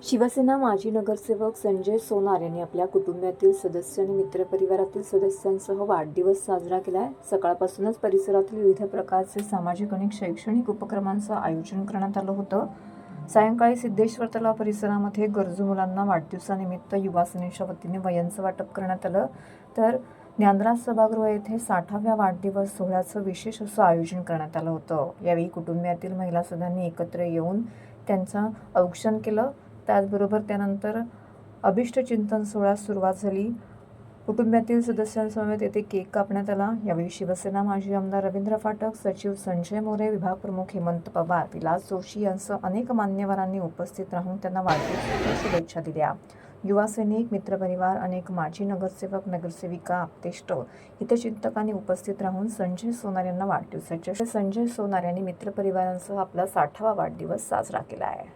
शिवसेना माजी नगरसेवक संजय सोनार यांनी आपल्या कुटुंबातील सदस्य आणि मित्रपरिवारातील सदस्यांसह वाढदिवस साजरा केलाय। सकाळपासूनच परिसरातील विविध प्रकारचे सामाजिक आणि शैक्षणिक उपक्रमांचं आयोजन करण्यात आलं होतं। सायंकाळी सिद्धेश्वर तलाव परिसरामध्ये गरजू मुलांना वाढदिवसानिमित्त युवा सेनेच्या वतीने वह्यांचं वाटप करण्यात आलं। तर ज्ञानराज सभागृह येथे 60व्या वाढदिवस सोहळ्याचं विशेष असं आयोजन करण्यात आलं होतं। यावेळी कुटुंबातील महिला सदस्यांनी एकत्र येऊन त्यांचं औक्षण केलं। त्याचबरोबर त्यानंतर अभिष्ट चिंतन सोहळ्यास सुरुवात झाली। कुटुंबातील सदस्यांसमवेत येथे केक कापण्यात आला। यावेळी शिवसेना माजी आमदार रवींद्र फाटक, सचिव संजय मोरे, विभाग प्रमुख हेमंत पवार, विलास जोशी यांसह अनेक मान्यवरांनी उपस्थित राहून त्यांना वाढदिवसाच्या शुभेच्छा दिल्या। युवा सैनिक, मित्रपरिवार, अनेक माजी नगरसेवक, नगरसेविका, आप्तेष्ट, हितचिंतकांनी उपस्थित राहून संजय सोनार यांना वाढदिवसाच्या संजय सोनार यांनी मित्रपरिवारांसह आपला 60वा वाढदिवस साजरा केला आहे।